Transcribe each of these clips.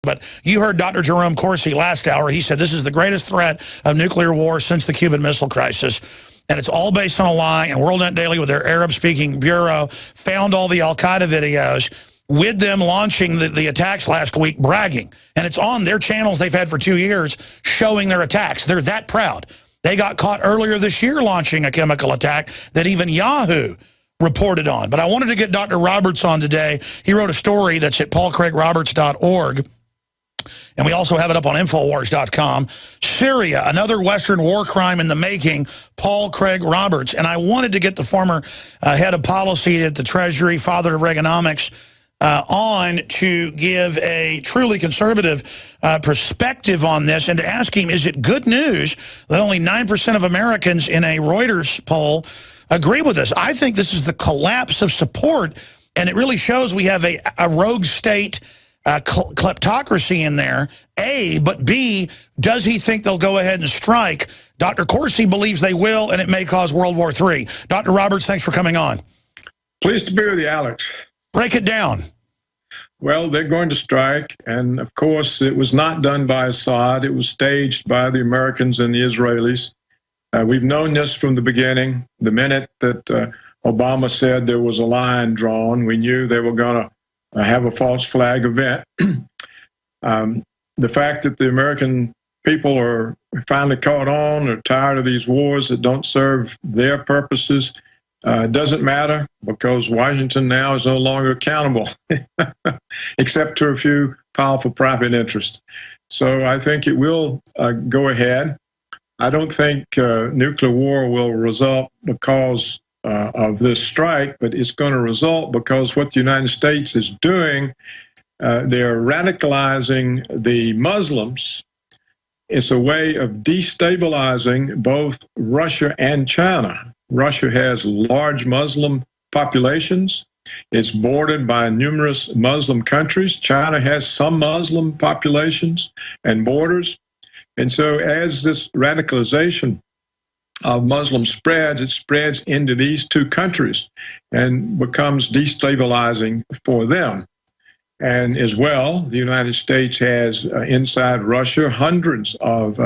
But you heard Dr. Jerome Corsi last hour. He said this is the greatest threat of nuclear war since the Cuban Missile Crisis. And it's all based on a lie. And WorldNet Daily, with their Arab-speaking bureau, found all the al-Qaeda videos with them launching the attacks last week, bragging. And it's on their channels they've had for 2 years, showing their attacks. They're that proud. They got caught earlier this year launching a chemical attack that even Yahoo reported on. But I wanted to get Dr. Roberts on today. He wrote a story that's at paulcraigroberts.org. And we also have it up on Infowars.com. Syria, another Western war crime in the making, Paul Craig Roberts. And I wanted to get the former head of policy at the Treasury, father of Reaganomics, on to give a truly conservative perspective on this and to ask him, is it good news that only 9% of Americans in a Reuters poll agree with this? I think this is the collapse of support, and it really shows we have a rogue state kleptocracy in there, A, but B, does he think they'll go ahead and strike? Dr. Corsi believes they will, and it may cause World War III. Dr. Roberts, thanks for coming on. Pleased to be with you, Alex. Break it down. Well, they're going to strike, and of course, it was not done by Assad. It was staged by the Americans and the Israelis. We've known this from the beginning. The minute that Obama said there was a line drawn, we knew they were going to have a false flag event. The fact that the American people are finally caught on, are tired of these wars that don't serve their purposes, doesn't matter, because Washington now is no longer accountable, except to a few powerful private interests. So I think it will go ahead. I don't think nuclear war will result because of this strike, but it's going to result because what the United States is doing, they're radicalizing the Muslims. It's a way of destabilizing both Russia and China. Russia has large Muslim populations. It's bordered by numerous Muslim countries. China has some Muslim populations and borders. And so as this radicalization of Muslims spreads, it spreads into these two countries and becomes destabilizing for them. And as well, the United States has inside Russia hundreds of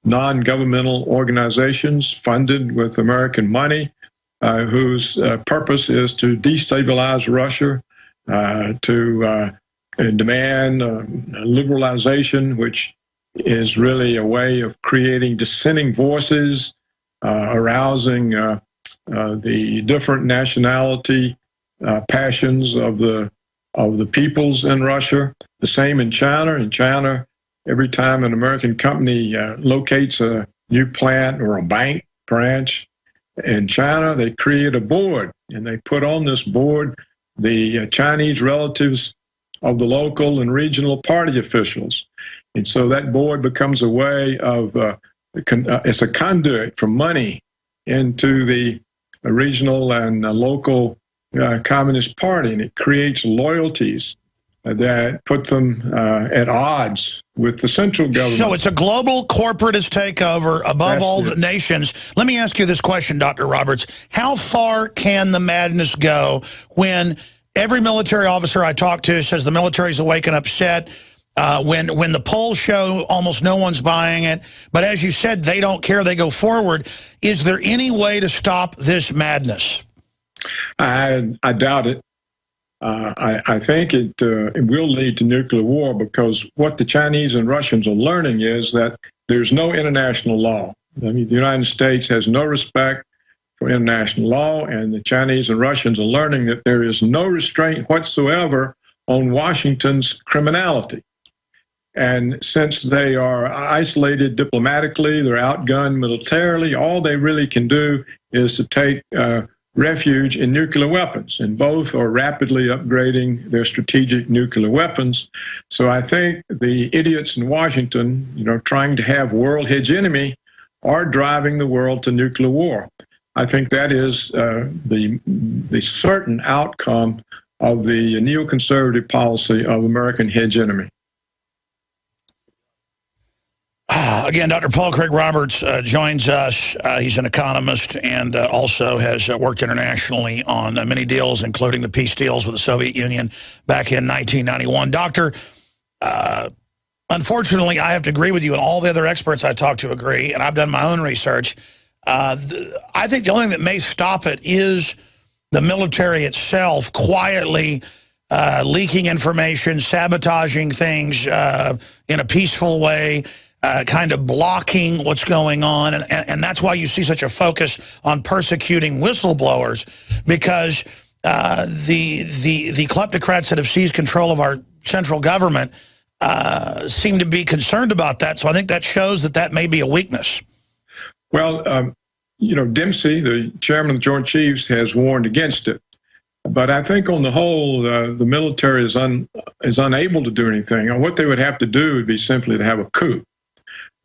non-governmental organizations funded with American money whose purpose is to destabilize Russia, to demand liberalization, which is really a way of creating dissenting voices, arousing the different nationality passions of the peoples in Russia. The same in China. In China, every time an American company locates a new plant or a bank branch in China, they create a board, and they put on this board the Chinese relatives of the local and regional party officials. And so that board becomes a way of, it's a conduit for money into the regional and local Communist Party, and it creates loyalties that put them at odds with the central government. So it's a global corporatist takeover above all the nations. Let me ask you this question, Dr. Roberts. How far can the madness go when every military officer I talk to says the military's awake and upset, when the polls show almost no one's buying it, but as you said, they don't care, they go forward. Is there any way to stop this madness? I doubt it. I think it will lead to nuclear war, because what the Chinese and Russians are learning is that there's no international law. I mean, the United States has no respect for international law, and the Chinese and Russians are learning that there is no restraint whatsoever on Washington's criminality. And since they are isolated diplomatically, they're outgunned militarily, all they really can do is to take refuge in nuclear weapons, and both are rapidly upgrading their strategic nuclear weapons. So I think the idiots in Washington, trying to have world hegemony, are driving the world to nuclear war. I think that is the certain outcome of the neoconservative policy of American hegemony. Again, Dr. Paul Craig Roberts joins us. He's an economist and also has worked internationally on many deals, including the peace deals with the Soviet Union back in 1991. Doctor, Unfortunately, I have to agree with you, and all the other experts I talked to agree, and I've done my own research. I think the only thing that may stop it is the military itself quietly leaking information, sabotaging things in a peaceful way, kind of blocking what's going on. And that's why you see such a focus on persecuting whistleblowers, because the kleptocrats that have seized control of our central government seem to be concerned about that. So I think that shows that that may be a weakness. Well, you know, Dempsey, the chairman of the Joint Chiefs, has warned against it. But I think on the whole, the military is unable to do anything. And what they would have to do would be simply to have a coup.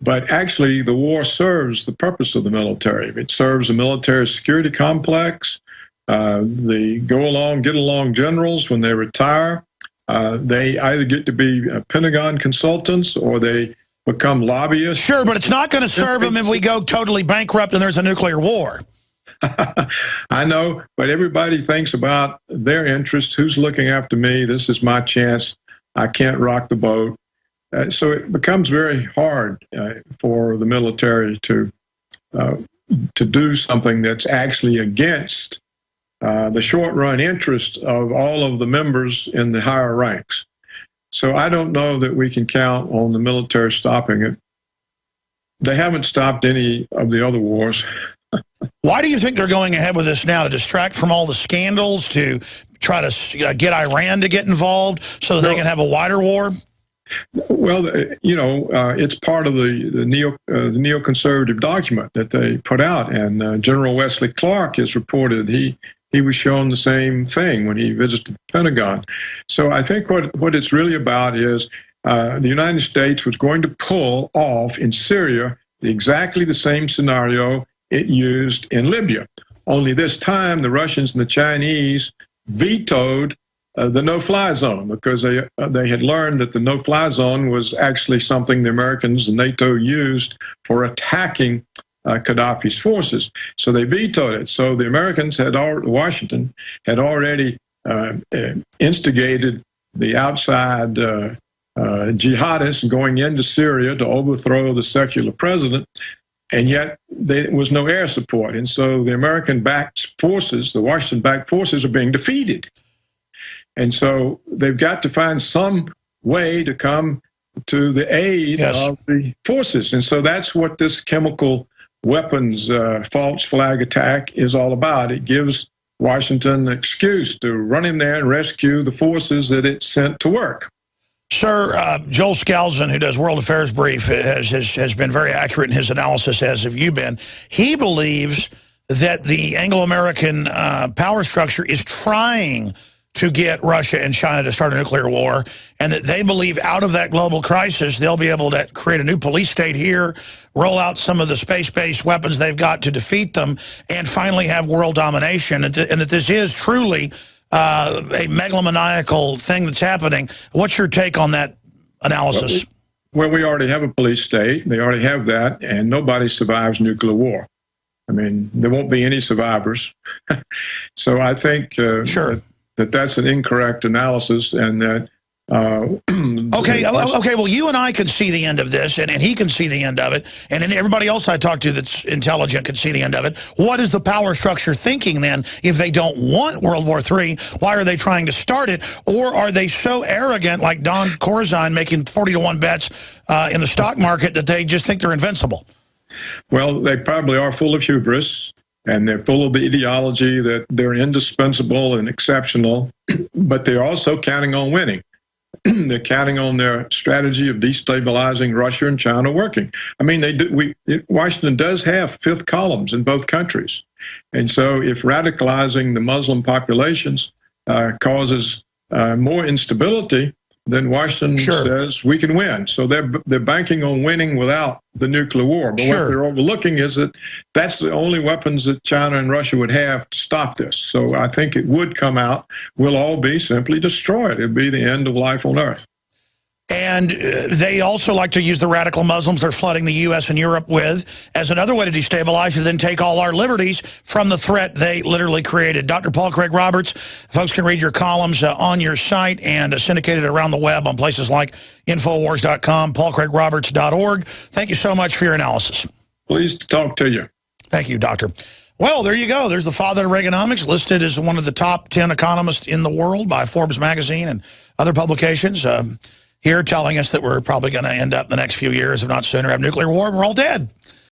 But actually, the war serves the purpose of the military. It serves a military security complex. The get along generals, when they retire, they either get to be Pentagon consultants or they become lobbyists. Sure, but it's not going to serve them if we go totally bankrupt and there's a nuclear war. I know, but everybody thinks about their interests. Who's looking after me? This is my chance. I can't rock the boat. So it becomes very hard for the military to do something that's actually against the short-run interest of all of the members in the higher ranks. So I don't know that we can count on the military stopping it. They haven't stopped any of the other wars. Why do you think they're going ahead with this now? To distract from all the scandals, to try to get Iran to get involved so that they can have a wider war? Well, you know, it's part of the neoconservative document that they put out, and General Wesley Clark has reported he was shown the same thing when he visited the Pentagon. So I think what it's really about is the United States was going to pull off in Syria exactly the same scenario it used in Libya. Only this time, the Russians and the Chinese vetoed the no-fly zone, because they had learned that the no-fly zone was actually something the Americans and NATO used for attacking Gaddafi's forces. So they vetoed it. So the Americans Washington had already instigated the outside jihadists going into Syria to overthrow the secular president. And yet there was no air support. And so the American-backed forces, the Washington-backed forces, are being defeated. And so they've got to find some way to come to the aid of the forces. And so that's what this chemical weapons false flag attack is all about. It gives Washington an excuse to run in there and rescue the forces that it sent to work. Sir, Joel Scalzon, who does World Affairs Brief, has been very accurate in his analysis, as have you been. He believes that the Anglo-American power structure is trying to get Russia and China to start a nuclear war, and that they believe out of that global crisis, they'll be able to create a new police state here, roll out some of the space-based weapons they've got to defeat them, and finally have world domination, and that this is truly a megalomaniacal thing that's happening. What's your take on that analysis? Well, we already have a police state. They already have that, and nobody survives nuclear war. I mean, there won't be any survivors. So I think that's an incorrect analysis, and that okay, well, you and I can see the end of this, and he can see the end of it, and then everybody else I talk to that's intelligent can see the end of it. What is the power structure thinking then? If they don't want World War III, why are they trying to start it? Or are they so arrogant, like Don Corzine making 40-to-1 bets in the stock market, that they just think they're invincible? Well, they probably are full of hubris, and they're full of the ideology that they're indispensable and exceptional, but they're also counting on winning. They're counting on their strategy of destabilizing Russia and China working. I mean, Washington does have fifth columns in both countries. And so if radicalizing the Muslim populations causes more instability, then Washington says we can win. So they're banking on winning without the nuclear war. But what they're overlooking is that that's the only weapons that China and Russia would have to stop this. So I think it would come out, we'll all be simply destroyed. It'd be the end of life on Earth. And they also like to use the radical Muslims they're flooding the U.S. and Europe with as another way to destabilize and then take all our liberties from the threat they literally created. Dr. Paul Craig Roberts, folks can read your columns on your site and syndicated around the web on places like Infowars.com, paulcraigroberts.org. Thank you so much for your analysis. Pleased to talk to you. Thank you, Doctor. Well, there you go. There's the father of Reaganomics, listed as one of the top 10 economists in the world by Forbes magazine and other publications. Here telling us that we're probably going to end up in the next few years, if not sooner, have nuclear war and we're all dead.